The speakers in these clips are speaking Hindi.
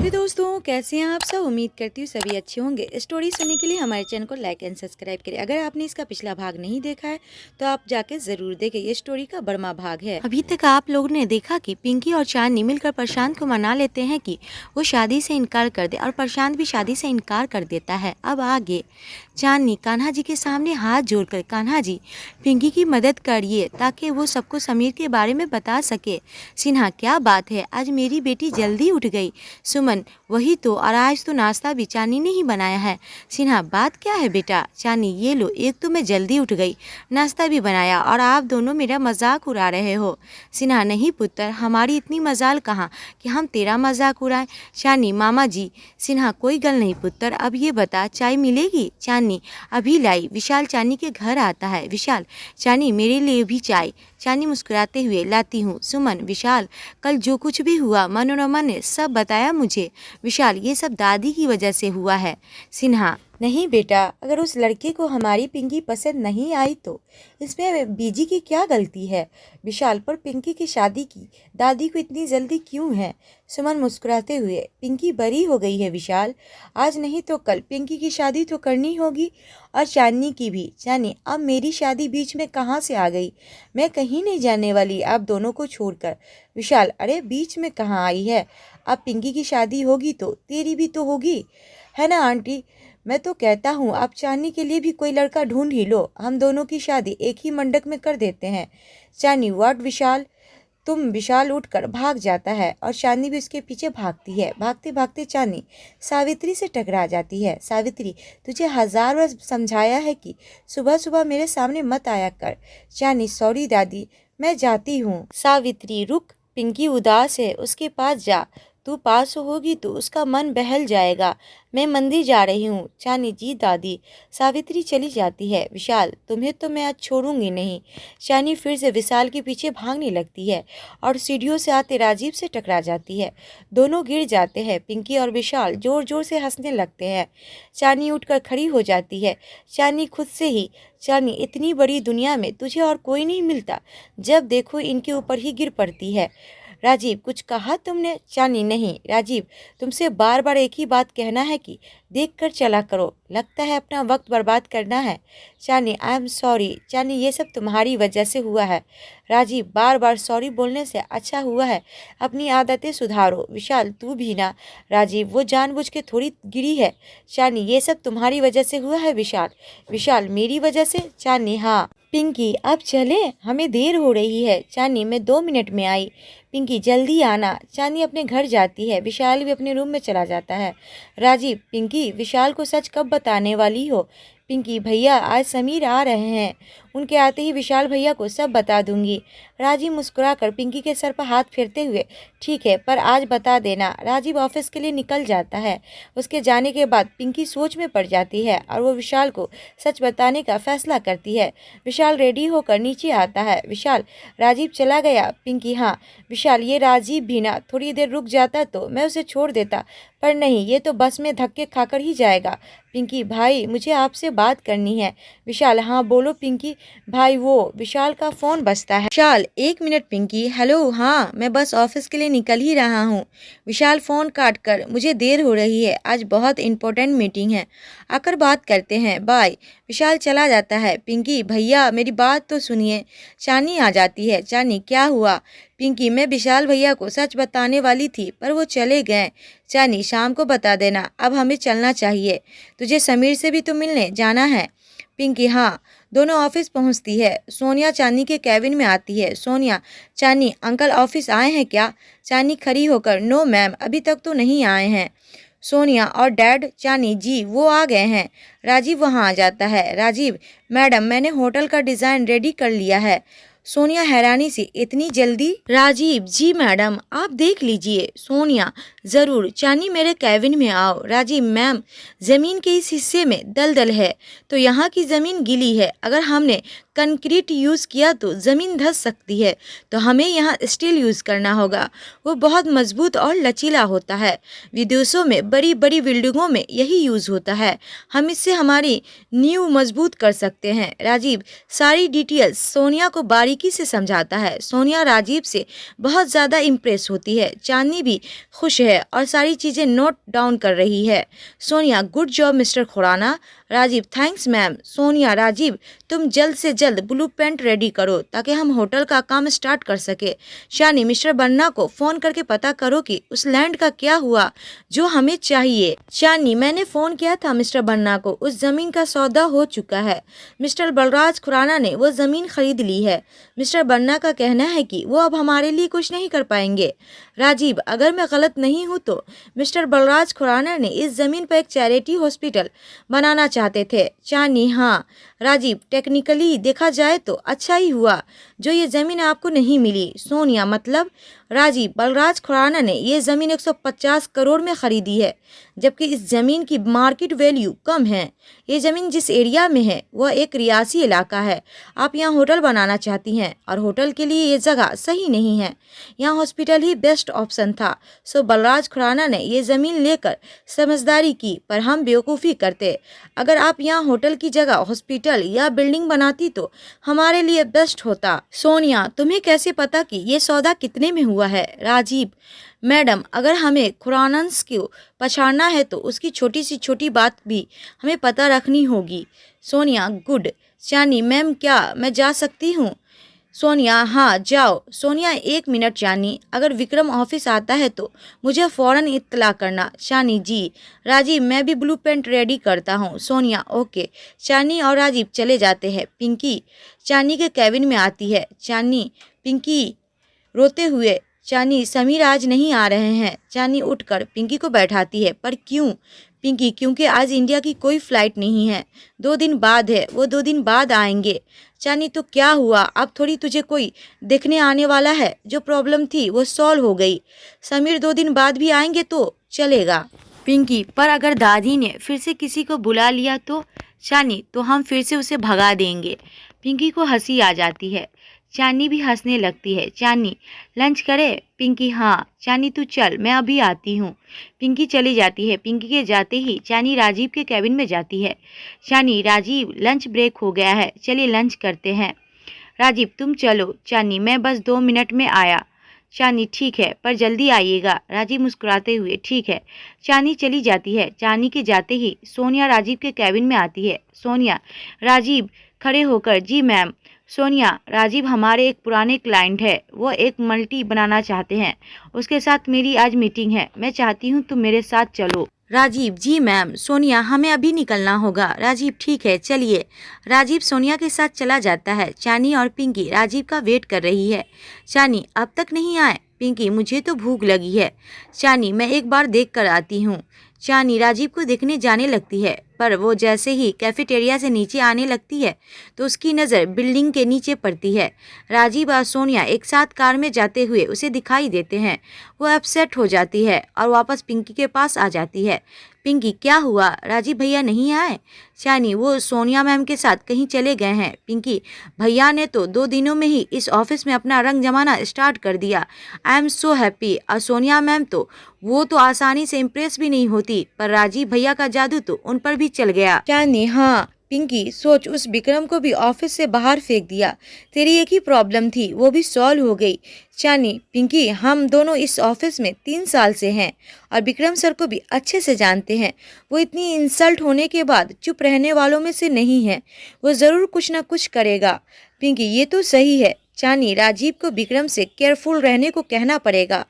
तो दोस्तों कैसे हैं आप सब। उम्मीद करती हूँ सभी अच्छे होंगे। स्टोरी सुनने के लिए हमारे चैनल को लाइक एंड सब्सक्राइब करें। अगर आपने इसका पिछला भाग नहीं देखा है तो आप जाके ज़रूर देखें। ये स्टोरी का बड़ा भाग है। अभी तक आप लोगों ने देखा कि पिंकी और चांदनी मिलकर प्रशांत को मना लेते हैं कि वो शादी से इनकार कर दे और प्रशांत भी शादी से इनकार कर देता है। अब आगे चांदनी कान्हा जी के सामने हाथ जोड़कर, कान्हा जी पिंकी की मदद करिए ताकि वो सबको समीर के बारे में बता सके। सिन्हा क्या बात है, आज मेरी बेटी जल्दी उठ गई। सुमन वही तो, और आज तो नाश्ता भी चांदनी ने ही बनाया है। सिन्हा बात क्या है बेटा। चांदनी ये लो, एक तो मैं जल्दी उठ गई, नाश्ता भी बनाया और आप दोनों मेरा मजाक उड़ा रहे हो। सिन्हा नहीं पुत्र, हमारी इतनी मजाल कहाँ कि हम तेरा मजाक उड़ाएं। चांदनी मामा जी। सिन्हा कोई गल नहीं पुत्र, अब ये बता चाय मिलेगी। चांदनी अभी लाई। विशाल चांदनी के घर आता है। विशाल चांदनी मेरे लिए भी चाय। चांदनी मुस्कुराते हुए लाती हूँ। सुमन विशाल कल जो कुछ भी हुआ मनोरमा ने सब बताया मुझे। विशाल ये सब दादी की वजह से हुआ है। सिन्हा नहीं बेटा, अगर उस लड़के को हमारी पिंकी पसंद नहीं आई तो इसमें बीजी की क्या गलती है। विशाल पर पिंकी की शादी की दादी को इतनी जल्दी क्यों है। सुमन मुस्कुराते हुए पिंकी बरी हो गई है विशाल, आज नहीं तो कल पिंकी की शादी तो करनी होगी और चांदनी की भी। चांदनी अब मेरी शादी बीच में कहाँ से आ गई, मैं कहीं नहीं जाने वाली आप दोनों को छोड़कर। विशाल अरे बीच में कहाँ आई है, अब पिंकी की शादी होगी तो तेरी भी तो होगी, है ना आंटी। मैं तो कहता हूँ आप चांदनी के लिए भी कोई लड़का ढूंढ ही लो, हम दोनों की शादी एक ही मंडप में कर देते हैं। चांदनी व्हाट विशाल तुम। विशाल उठकर भाग जाता है और चांदनी भी उसके पीछे भागती है। भागते भागते चांदनी सावित्री से टकरा जाती है। सावित्री तुझे 1000 बार समझाया है कि सुबह सुबह मेरे सामने मत आया कर। चांदनी सॉरी दादी मैं जाती हूँ। सावित्री रुक, पिंकी उदास है, उसके पास जा, तू पास होगी तो उसका मन बहल जाएगा। मैं मंदिर जा रही हूँ। चांदनी जी दादी। सावित्री चली जाती है। विशाल तुम्हें तो मैं आज छोड़ूंगी नहीं। चांदनी फिर से विशाल के पीछे भागने लगती है और सीढ़ियों से आते राजीव से टकरा जाती है। दोनों गिर जाते हैं। पिंकी और विशाल जोर जोर से हंसने लगते हैं। चांदनी उठकर खड़ी हो जाती है। चांदनी खुद से ही, चांदनी इतनी बड़ी दुनिया में तुझे और कोई नहीं मिलता, जब देखो इनके ऊपर ही गिर पड़ती है। राजीव कुछ कहा तुमने। चांदनी नहीं राजीव, तुमसे बार बार एक ही बात कहना है कि देख कर चला करो, लगता है अपना वक्त बर्बाद करना है। चांदनी आई एम सॉरी। चांदनी ये सब तुम्हारी वजह से हुआ है। राजीव बार बार सॉरी बोलने से अच्छा हुआ है अपनी आदतें सुधारो। विशाल तू भी ना। राजीव वो जानबूझ के थोड़ी गिरी है। चांदनी ये सब तुम्हारी वजह से हुआ है विशाल। विशाल मेरी वजह से। चांदनी हाँ। पिंकी अब चले, हमें देर हो रही है। चांदनी मैं 2 मिनट में आई। पिंकी जल्दी आना। चांदनी अपने घर जाती है। विशाल भी अपने रूम में चला जाता है। राजीव पिंकी विशाल को सच कब बताने वाली हो। पिंकी भैया आज समीर आ रहे हैं, उनके आते ही विशाल भैया को सब बता दूंगी। राजीव मुस्कुराकर पिंकी के सर पर हाथ फेरते हुए ठीक है पर आज बता देना। राजीव ऑफिस के लिए निकल जाता है। उसके जाने के बाद पिंकी सोच में पड़ जाती है और वो विशाल को सच बताने का फैसला करती है। विशाल रेडी होकर नीचे आता है। विशाल राजीव चला गया। पिंकी हाँ। विशाल ये राजीव भी ना थोड़ी देर रुक जाता तो मैं उसे छोड़ देता, पर नहीं ये तो बस में धक्के खाकर ही जाएगा। पिंकी भाई मुझे आपसे बात करनी है। विशाल हाँ बोलो पिंकी भाई। वो विशाल का फ़ोन बजता है। विशाल 1 मिनट। पिंकी हेलो हाँ मैं बस ऑफिस के लिए निकल ही रहा हूँ। विशाल फ़ोन काट कर मुझे देर हो रही है, आज बहुत इंपॉर्टेंट मीटिंग है, आकर बात करते हैं, बाय। विशाल चला जाता है। पिंकी भैया मेरी बात तो सुनिए। चांदनी आ जाती है। चांदनी क्या हुआ। पिंकी मैं विशाल भैया को सच बताने वाली थी पर वो चले गए। चांदनी शाम को बता देना, अब हमें चलना चाहिए, तुझे समीर से भी तो मिलने जाना है। पिंकी हाँ। दोनों ऑफिस पहुंचती है। सोनिया चांदनी के कैबिन में आती है। सोनिया चांदनी अंकल ऑफिस आए हैं क्या। चांदनी खड़ी होकर नो मैम अभी तक तो नहीं आए हैं। सोनिया और डैड। चांदनी जी वो आ गए हैं। राजीव वहां आ जाता है। राजीव मैडम मैंने होटल का डिज़ाइन रेडी कर लिया है। सोनिया हैरानी से इतनी जल्दी। राजीव जी मैडम आप देख लीजिए। सोनिया ज़रूर। चांदनी मेरे कैबिन में आओ। राजीव मैम ज़मीन के इस हिस्से में दलदल है तो यहाँ की ज़मीन गीली है, अगर हमने कंक्रीट यूज़ किया तो ज़मीन धंस सकती है, तो हमें यहाँ स्टील यूज़ करना होगा, वो बहुत मजबूत और लचीला होता है। विदेशों में बड़ी बड़ी बिल्डिंगों में यही यूज़ होता है, हम इससे हमारी नींव मजबूत कर सकते हैं। राजीव सारी डिटेल्स सोनिया को बारीकी बारीकी से समझाता है। सोनिया राजीव से बहुत ज़्यादा इम्प्रेस होती है। चांदनी भी खुश है और सारी चीज़ें नोट डाउन कर रही है। Sonia, good job mister Khurana. Rajiv, thanks ma'am. Sonia, Rajiv तुम जल्द से जल्द ब्लूप्रिंट रेडी करो ताकि हम होटल का काम स्टार्ट कर सके। शानी, मिस्टर बन्ना को फ़ोन करके पता करो कि उस लैंड का क्या हुआ जो हमें चाहिए। शानी, मैंने फ़ोन किया था मिस्टर बन्ना को, उस ज़मीन का सौदा हो चुका है। मिस्टर बलराज खुराना ने वो ज़मीन खरीद ली है। मिस्टर बन्ना का कहना है कि वो अब हमारे लिए कुछ नहीं कर पाएंगे। राजीव, अगर मैं गलत नहीं हूँ तो मिस्टर बलराज खुराना ने इस ज़मीन पर एक चैरिटी हॉस्पिटल बनाना चाहते थे। चांदनी, हाँ। राजीव, टेक्निकली देखा जाए तो अच्छा ही हुआ जो ये ज़मीन आपको नहीं मिली। सोनिया, मतलब? राजीव, बलराज खुराना ने ये ज़मीन 150 करोड़ में ख़रीदी है, जबकि इस ज़मीन की मार्केट वैल्यू कम है। ये ज़मीन जिस एरिया में है वह एक रियासी इलाका है। आप यहाँ होटल बनाना चाहती हैं और होटल के लिए ये जगह सही नहीं है। यहाँ हॉस्पिटल ही बेस्ट ऑप्शन था। सो बलराज खुराना ने ये ज़मीन लेकर समझदारी की, पर हम बेवकूफ़ी करते। अगर आप यहाँ होटल की जगह हॉस्पिटल या बिल्डिंग बनाती तो हमारे लिए बेस्ट होता। सोनिया, तुम्हें कैसे पता कि ये सौदा कितने में हुआ है? राजीव, मैडम, अगर हमें खुरानन्स को पछाड़ना है तो उसकी छोटी से छोटी बात भी हमें पता रखनी होगी। सोनिया, गुड। चांदनी, मैम क्या मैं जा सकती हूँ? सोनिया, हाँ जाओ। सोनिया, 1 मिनट चांदनी, अगर विक्रम ऑफिस आता है तो मुझे फ़ौरन इत्तला करना। चांदनी, जी। राजीव, मैं भी ब्लूप्रिंट रेडी करता हूँ। सोनिया, ओके। चांदनी और राजीव चले जाते हैं। पिंकी चांदनी के कैबिन में आती है। चांदनी, पिंकी रोते हुए, चांदनी, समीर आज नहीं आ रहे हैं। चांदनी उठकर पिंकी को बैठाती है। पर क्यों? पिंकी, क्योंकि आज इंडिया की कोई फ़्लाइट नहीं है, 2 दिन बाद है, वो 2 दिन बाद आएंगे। चांदनी, तो क्या हुआ? अब थोड़ी तुझे कोई देखने आने वाला है। जो प्रॉब्लम थी वो सॉल्व हो गई। समीर 2 दिन बाद भी आएंगे तो चलेगा। पिंकी, पर अगर दादी ने फिर से किसी को बुला लिया तो? चांदनी, तो हम फिर से उसे भगा देंगे। पिंकी को हंसी आ जाती है। चांदनी भी हंसने लगती है। चांदनी, लंच करे? पिंकी, हाँ। चांदनी, तू चल, मैं अभी आती हूँ। पिंकी चली जाती है। पिंकी के जाते ही चांदनी राजीव के कैबिन में जाती है। चांदनी, राजीव, लंच ब्रेक हो गया है, चलिए लंच करते हैं। राजीव, तुम चलो। चांदनी, मैं बस 2 मिनट में आया। चांदनी, ठीक है, पर जल्दी आइएगा। राजीव मुस्कुराते हुए, ठीक है। चांदनी चली जाती है। चांदनी के जाते ही सोनिया राजीव के कैबिन में आती है। सोनिया, राजीव खड़े होकर, जी मैम। सोनिया, राजीव हमारे एक पुराने क्लाइंट है, वो एक मल्टी बनाना चाहते हैं, उसके साथ मेरी आज मीटिंग है, मैं चाहती हूँ तुम मेरे साथ चलो। राजीव, जी मैम। सोनिया, हमें अभी निकलना होगा। राजीव, ठीक है, चलिए। राजीव सोनिया के साथ चला जाता है। चांदनी और पिंकी राजीव का वेट कर रही है। चांदनी, अब तक नहीं आए? पिंकी, मुझे तो भूख लगी है। चांदनी, मैं एक बार देख कर आती हूँ। चांदनी राजीव को देखने जाने लगती है, पर वो जैसे ही कैफेटेरिया से नीचे आने लगती है तो उसकी नज़र बिल्डिंग के नीचे पड़ती है। राजीव और सोनिया एक साथ कार में जाते हुए उसे दिखाई देते हैं। वो अपसेट हो जाती है और वापस पिंकी के पास आ जाती है। पिंकी, क्या हुआ? राजीव भैया नहीं आए? चांदनी, वो सोनिया मैम के साथ कहीं चले गए हैं। पिंकी, भैया ने तो 2 दिनों में ही इस ऑफिस में अपना रंग जमाना स्टार्ट कर दिया। I am so happy. और सोनिया मैम तो वो तो आसानी से इम्प्रेस भी नहीं होती, पर राजीव भैया का जादू तो उन पर भी चल गया। चांदनी, हाँ। पिंकी, सोच, उस विक्रम को भी ऑफिस से बाहर फेंक दिया। तेरी एक ही प्रॉब्लम थी, वो भी सॉल्व हो गई। चांदनी, पिंकी, हम दोनों इस ऑफिस में 3 साल से हैं और विक्रम सर को भी अच्छे से जानते हैं। वो इतनी इंसल्ट होने के बाद चुप रहने वालों में से नहीं है, वो ज़रूर कुछ ना कुछ करेगा। पिंकी, ये तो सही है। चांदनी, राजीव को विक्रम से केयरफुल रहने को कहना पड़ेगा।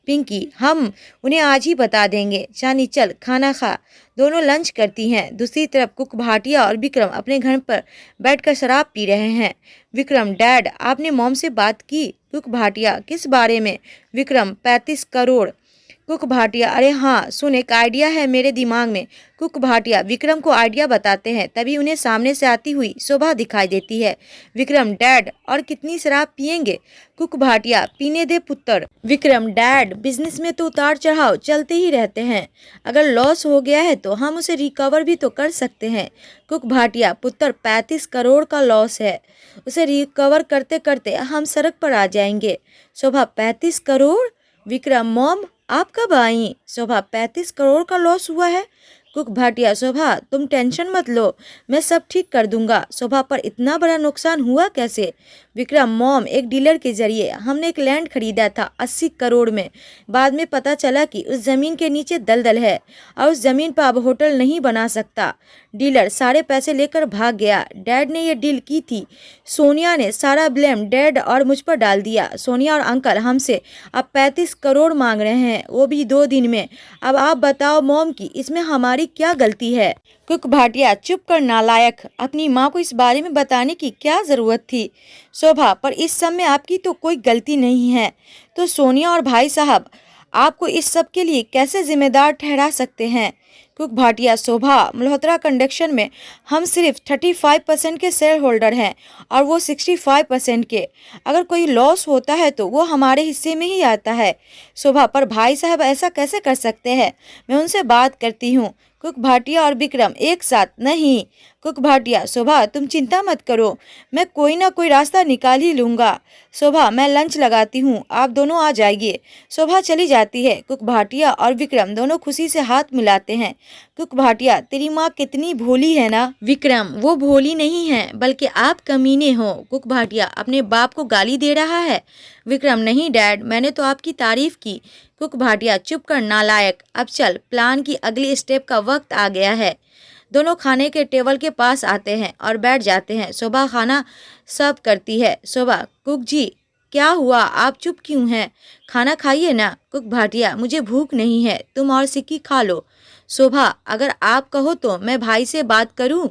पिंकी, हम उन्हें आज ही बता देंगे। चांदनी, चल खाना खा। दोनों लंच करती हैं। दूसरी तरफ कुक भाटिया और विक्रम अपने घर पर बैठकर शराब पी रहे हैं। विक्रम, डैड, आपने मॉम से बात की? कुक भाटिया, किस बारे में? विक्रम, 35 करोड़। कुक भाटिया, अरे हाँ, सुन, एक आइडिया है मेरे दिमाग में। कुक भाटिया विक्रम को आइडिया बताते हैं, तभी उन्हें सामने से आती हुई शोभा दिखाई देती है। विक्रम, डैड, और कितनी शराब पियेंगे? कुक भाटिया, पीने दे पुत्र। विक्रम, डैड, बिजनेस में तो उतार चढ़ाव चलते ही रहते हैं, अगर लॉस हो गया है तो हम उसे रिकवर भी तो कर सकते हैं। कुक भाटिया, पुत्र, 35 करोड़ का लॉस है, उसे रिकवर करते करते हम सड़क पर आ जाएंगे। शोभा, 35 करोड़? विक्रम, मॉम आप कब आई? शोभा, 35 करोड़ का लॉस हुआ है? कुक भाटिया, शोभा तुम टेंशन मत लो, मैं सब ठीक कर दूंगा। शोभा, पर इतना बड़ा नुकसान हुआ कैसे? विक्रम, मॉम, एक डीलर के जरिए हमने एक लैंड खरीदा था 80 करोड़ में। बाद में पता चला कि उस जमीन के नीचे दलदल है और उस जमीन पर अब होटल नहीं बना सकता। डीलर सारे पैसे लेकर भाग गया। डैड ने ये डील की थी। सोनिया ने सारा ब्लेम डैड और मुझ पर डाल दिया। सोनिया और अंकल हमसे अब 35 करोड़ मांग रहे हैं, वो भी 2 दिन में। अब आप बताओ मॉम की इसमें हमारी क्या गलती है? कुक भाटिया, चुप कर नालायक, अपनी माँ को इस बारे में बताने की क्या जरूरत थी? शोभा, पर इस सब में आपकी तो कोई गलती नहीं है, तो सोनिया और भाई साहब आपको इस सब के लिए कैसे जिम्मेदार ठहरा सकते हैं? कुक भाटिया, शोभा, मल्होत्रा कंस्ट्रक्शन में हम सिर्फ 35% के शेयर होल्डर हैं और वो 65% के। अगर कोई लॉस होता है तो वो हमारे हिस्से में ही आता है। शोभा, पर भाई साहब ऐसा कैसे कर सकते हैं? मैं उनसे बात करती हूँ। कुक भाटिया और विक्रम एक साथ नहीं। कुक भाटिया, शोभा तुम चिंता मत करो, मैं कोई ना कोई रास्ता निकाल ही लूँगा। शोभा, मैं लंच लगाती हूँ, आप दोनों आ जाइए। शोभा चली जाती है। कुक भाटिया और विक्रम दोनों खुशी से हाथ मिलाते हैं। कुक भाटिया, तेरी माँ कितनी भोली है ना? विक्रम, वो भोली नहीं है बल्कि आप कमीने हो। कुक भाटिया, अपने बाप को गाली दे रहा है? विक्रम, नहीं डैड, मैंने तो आपकी तारीफ की। कुक भाटिया, चुप कर नालायक, अब चल, प्लान की अगली स्टेप का वक्त आ गया है। दोनों खाने के टेबल के पास आते हैं और बैठ जाते हैं। शोभा खाना सर्व करती है। शोभा, कुक जी क्या हुआ, आप चुप क्यों हैं? खाना खाइए ना। कुक भाटिया, मुझे भूख नहीं है, तुम और सिक्की खा लो। शोभा, अगर आप कहो तो मैं भाई से बात करूं?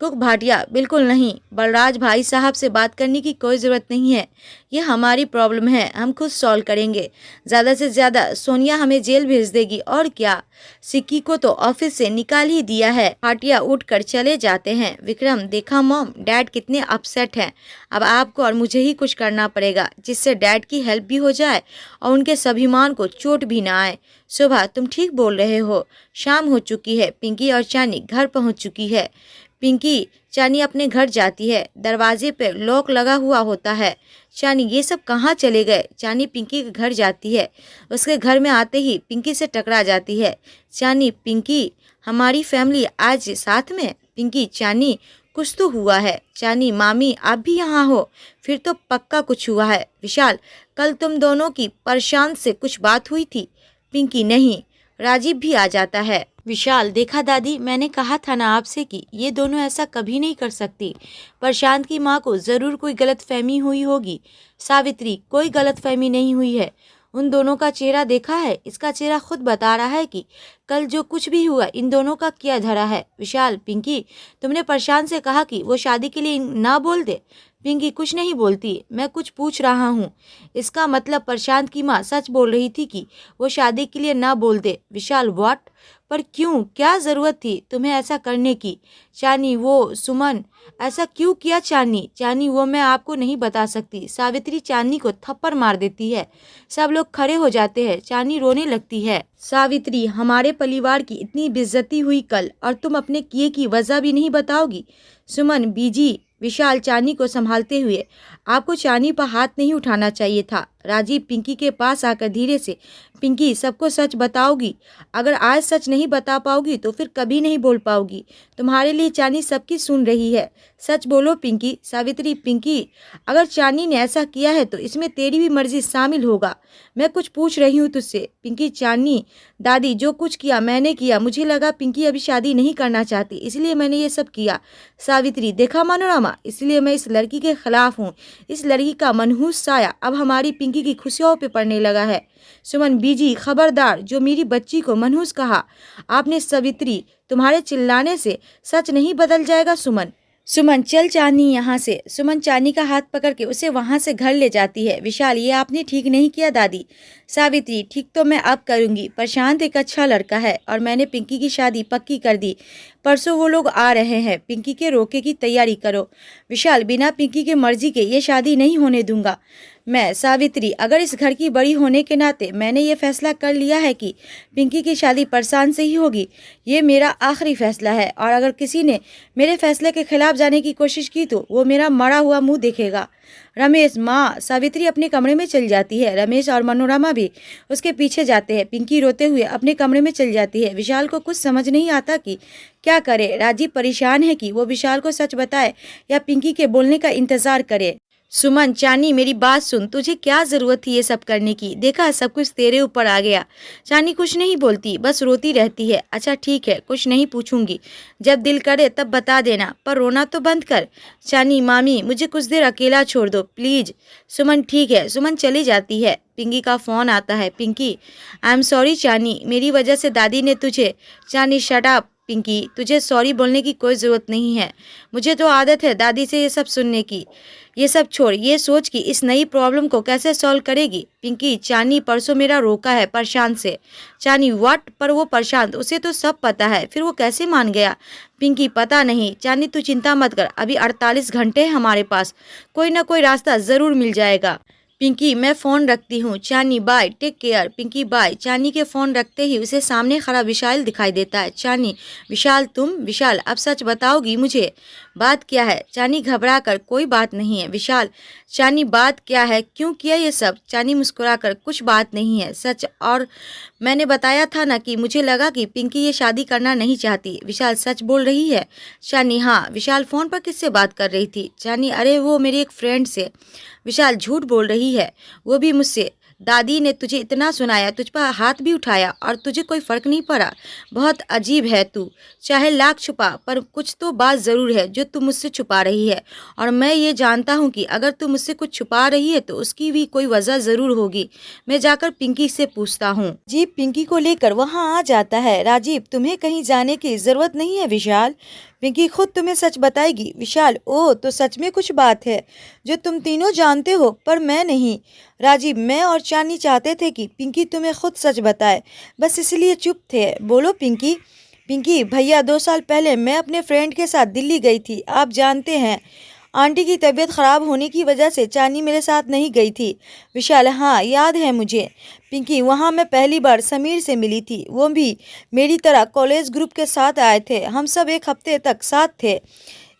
कुक भाटिया, बिल्कुल नहीं, बलराज भाई साहब से बात करने की कोई ज़रूरत नहीं है, ये हमारी प्रॉब्लम है, हम खुद सॉल्व करेंगे। ज़्यादा से ज़्यादा सोनिया हमें जेल भेज देगी और क्या, सिक्की को तो ऑफिस से निकाल ही दिया है। भाटिया उठकर चले जाते हैं। विक्रम, देखा मॉम, डैड कितने अपसेट हैं। अब आपको और मुझे ही कुछ करना पड़ेगा जिससे डैड की हेल्प भी हो जाए और उनके स्वाभिमान को चोट भी ना आए। शोभा, तुम ठीक बोल रहे हो। शाम हो चुकी है, पिंकी और चानी घर पहुँच चुकी है। पिंकी चानी अपने घर जाती है। दरवाजे पर लॉक लगा हुआ होता है। चानी, ये सब कहाँ चले गए? चानी पिंकी के घर जाती है। उसके घर में आते ही पिंकी से टकरा जाती है। चानी, पिंकी, हमारी फैमिली आज साथ में? पिंकी, चानी, कुछ तो हुआ है। चानी, मामी आप भी यहाँ हो, फिर तो पक्का कुछ हुआ है। विशाल, कल तुम दोनों की प्रशांत से कुछ बात हुई थी? पिंकी, नहीं। राजीव भी आ जाता है। विशाल, देखा दादी, मैंने कहा था ना आपसे कि ये दोनों ऐसा कभी नहीं कर सकती। प्रशांत की माँ को ज़रूर कोई गलतफहमी हुई होगी। सावित्री, कोई गलतफहमी नहीं हुई है, उन दोनों का चेहरा देखा है, इसका चेहरा खुद बता रहा है कि कल जो कुछ भी हुआ इन दोनों का क्या धरा है। विशाल, पिंकी, तुमने प्रशांत से कहा कि वो शादी के लिए ना बोल दे? पिंकी, कुछ नहीं बोलती, मैं कुछ पूछ रहा हूँ। इसका मतलब प्रशांत की माँ सच बोल रही थी कि वो शादी के लिए ना बोल दे। विशाल, व्हाट? पर क्यों, क्या ज़रूरत थी तुम्हें ऐसा करने की? चानी, वो सुमन, ऐसा क्यों किया? चानी, चानी, वो मैं आपको नहीं बता सकती। सावित्री चानी को थप्पड़ मार देती है। सब लोग खड़े हो जाते हैं। चानी रोने लगती है। सावित्री, हमारे परिवार की इतनी बेइज्जती हुई कल और तुम अपने किए की वजह भी नहीं बताओगी? सुमन, बीजी। विशाल चानी को संभालते हुए, आपको चानी पर हाथ नहीं उठाना चाहिए था। राजीव पिंकी के पास आकर धीरे से, पिंकी सबको सच बताओगी? अगर आज सच नहीं बता पाओगी तो फिर कभी नहीं बोल पाओगी। तुम्हारे लिए चानी सबकी सुन रही है, सच बोलो पिंकी। सावित्री, पिंकी, अगर चानी ने ऐसा किया है तो इसमें तेरी भी मर्जी शामिल होगा। मैं कुछ पूछ रही हूँ तुझसे। पिंकी, चानी, दादी जो कुछ किया मैंने किया, मुझे लगा पिंकी अभी शादी नहीं करना चाहती इसलिए मैंने ये सब किया। सावित्री, देखा मनोरमा, इसलिए मैं इस लड़की के खिलाफ हूँ। इस लड़की का मनहूस साया अब हमारी पिंकी की खुशियों पे पड़ने लगा है। सुमन, बीजी खबरदार, जो मेरी बच्ची को मनहूस कहा आपने। सावित्री, तुम्हारे चिल्लाने से सच नहीं बदल जाएगा। सुमन, सुमन चल चानी यहाँ से। सुमन चानी का हाथ पकड़ के उसे वहाँ से घर ले जाती है। विशाल, ये आपने ठीक नहीं किया दादी। सावित्री, ठीक तो मैं अब करूँगी। प्रशांत एक अच्छा लड़का है और मैंने पिंकी की शादी पक्की कर दी। परसों वो लोग आ रहे हैं, पिंकी के रोके की तैयारी करो। विशाल, बिना पिंकी के मर्जी के ये शादी नहीं होने दूंगा। मैं सावित्री, अगर इस घर की बड़ी होने के नाते मैंने ये फैसला कर लिया है कि पिंकी की शादी प्रशांत से ही होगी, ये मेरा आखिरी फैसला है। और अगर किसी ने मेरे फैसले के खिलाफ जाने की कोशिश की तो वो मेरा मरा हुआ मुंह देखेगा। रमेश, माँ। सावित्री अपने कमरे में चली जाती है। रमेश और मनोरमा भी उसके पीछे जाते हैं। पिंकी रोते हुए अपने कमरे में चली जाती है। विशाल को कुछ समझ नहीं आता कि क्या करे। राजीव परेशान है कि वो विशाल को सच बताए या पिंकी के बोलने का इंतजार करे। सुमन, चानी मेरी बात सुन, तुझे क्या जरूरत थी ये सब करने की? देखा सब कुछ तेरे ऊपर आ गया। चानी कुछ नहीं बोलती, बस रोती रहती है। अच्छा ठीक है, कुछ नहीं पूछूंगी, जब दिल करे तब बता देना, पर रोना तो बंद कर। चानी, मामी मुझे कुछ देर अकेला छोड़ दो प्लीज। सुमन, ठीक है। सुमन चली जाती है। पिंकी का फ़ोन आता है। पिंकी, आई एम सॉरी चानी, मेरी वजह से दादी ने तुझे। चानी, शट अप पिंकी, तुझे सॉरी बोलने की कोई ज़रूरत नहीं है। मुझे तो आदत है दादी से ये सब सुनने की। ये सब छोड़, ये सोच कि इस नई प्रॉब्लम को कैसे सॉल्व करेगी। पिंकी, चानी परसों मेरा रोका है प्रशांत से। चानी, व्हाट? पर वो प्रशांत, उसे तो सब पता है, फिर वो कैसे मान गया? पिंकी, पता नहीं। चानी तू चिंता मत कर, अभी 48 घंटे हैं हमारे पास, कोई ना कोई रास्ता ज़रूर मिल जाएगा। पिंकी, मैं फ़ोन रखती हूँ। Chani, bye, take care. Pinky, bye. Chani के फ़ोन रखते ही उसे सामने खड़ा विशाल दिखाई देता है। चानी, विशाल तुम? विशाल, अब सच बताओगी मुझे, बात क्या है? चानी घबरा कर, कोई बात नहीं है। विशाल, चानी बात क्या है, क्यों किया ये सब? चानी मुस्कुरा कर, कुछ बात नहीं है सच, और मैंने बताया था ना कि मुझे लगा कि पिंकी ये शादी करना नहीं चाहती। विशाल, सच बोल रही है? चानी, हाँ। विशाल, फ़ोन पर किससे बात कर रही थी? चानी, अरे वो मेरी एक फ्रेंड से। विशाल, झूठ बोल रही है, वो भी मुझसे। दादी ने तुझे इतना सुनाया, तुझ पर हाथ भी उठाया और तुझे कोई फ़र्क नहीं पड़ा। बहुत अजीब है तू, चाहे लाख छुपा, पर कुछ तो बात ज़रूर है जो तू मुझसे छुपा रही है, और मैं ये जानता हूँ कि अगर तू मुझसे कुछ छुपा रही है तो उसकी भी कोई वजह ज़रूर होगी। मैं जाकर पिंकी से पूछता हूँ। जीप पिंकी को लेकर वहाँ आ जाता है। राजीव, तुम्हें कहीं जाने की ज़रूरत नहीं है विशाल, पिंकी खुद तुम्हें सच बताएगी। विशाल, ओह तो सच में कुछ बात है जो तुम तीनों जानते हो पर मैं नहीं। राजीव, मैं और चानी चाहते थे कि पिंकी तुम्हें खुद सच बताए, बस इसलिए चुप थे। बोलो पिंकी। पिंकी, भैया 2 साल पहले मैं अपने फ्रेंड के साथ दिल्ली गई थी, आप जानते हैं आंटी की तबीयत ख़राब होने की वजह से चानी मेरे साथ नहीं गई थी। विशाल, हाँ याद है मुझे। पिंकी, वहाँ मैं पहली बार समीर से मिली थी, वो भी मेरी तरह कॉलेज ग्रुप के साथ आए थे, हम सब 1 हफ्ते तक साथ थे।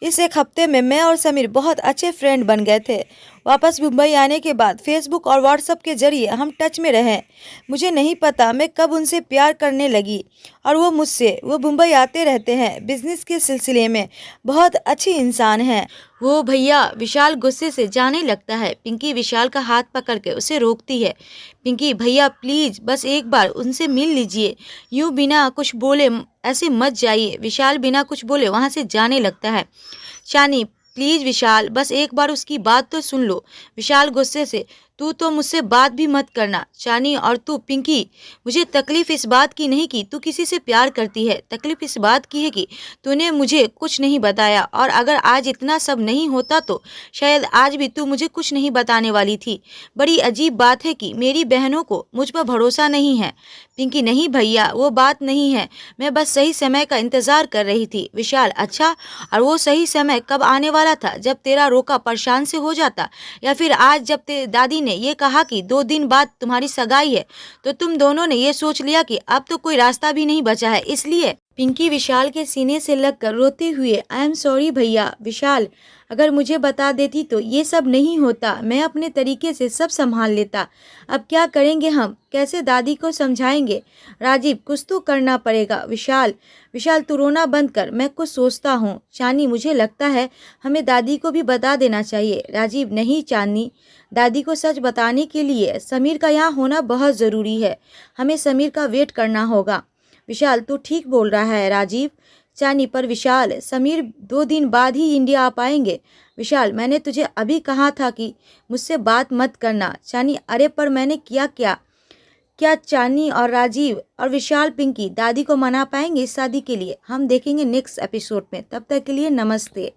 इस 1 हफ्ते में मैं और समीर बहुत अच्छे फ्रेंड बन गए थे। वापस मुंबई आने के बाद फेसबुक और व्हाट्सएप के जरिए हम टच में रहे। मुझे नहीं पता मैं कब उनसे प्यार करने लगी और वो मुझसे। वो मुंबई आते रहते हैं बिजनेस के सिलसिले में, बहुत अच्छी इंसान हैं वो। भैया, विशाल गुस्से से जाने लगता है। पिंकी विशाल का हाथ पकड़ के उसे रोकती है। पिंकी, भैया प्लीज़ बस एक बार उनसे मिल लीजिए, यूँ बिना कुछ बोले ऐसे मत जाइए। विशाल बिना कुछ बोले वहाँ से जाने लगता है। चानी, प्लीज़ विशाल, बस एक बार उसकी बात तो सुन लो। विशाल गुस्से से, तू तो मुझसे बात भी मत करना। चानी, और तू पिंकी, मुझे तकलीफ़ इस बात की नहीं कि तू किसी से प्यार करती है, तकलीफ़ इस बात की है कि तूने मुझे कुछ नहीं बताया, और अगर आज इतना सब नहीं होता तो शायद आज भी तू मुझे कुछ नहीं बताने वाली थी। बड़ी अजीब बात है कि मेरी बहनों को मुझ पर भरोसा नहीं है। पिंकी, नहीं भैया वो बात नहीं है, मैं बस सही समय का इंतज़ार कर रही थी। विशाल, अच्छा, और वो सही समय कब आने वाला था? जब तेरा रोका प्रशांत से हो जाता, या फिर आज जब तेरी दादी ने ये कहा कि 2 दिन बाद तुम्हारी सगाई है, तो तुम दोनों ने ये सोच लिया कि अब तो कोई रास्ता भी नहीं बचा है इसलिए? पिंकी विशाल के सीने से लगकर रोते हुए, आई एम सॉरी भैया। विशाल, अगर मुझे बता देती तो ये सब नहीं होता, मैं अपने तरीके से सब संभाल लेता। अब क्या करेंगे हम, कैसे दादी को समझाएंगे? राजीव, कुछ तो करना पड़ेगा। विशाल, विशाल तू रोना बंद कर, मैं कुछ सोचता हूँ। चानी, मुझे लगता है हमें दादी को भी बता देना चाहिए। राजीव, नहीं चांदनी, दादी को सच बताने के लिए समीर का यहाँ होना बहुत ज़रूरी है, हमें समीर का वेट करना होगा। विशाल, तू ठीक बोल रहा है राजीव। चानी, पर विशाल, समीर 2 दिन बाद ही इंडिया आ पाएंगे। विशाल, मैंने तुझे अभी कहा था कि मुझसे बात मत करना। चानी, अरे पर मैंने किया क्या? क्या चानी और राजीव और विशाल पिंकी दादी को मना पाएंगे इस शादी के लिए? हम देखेंगे नेक्स्ट एपिसोड में। तब तक के लिए नमस्ते।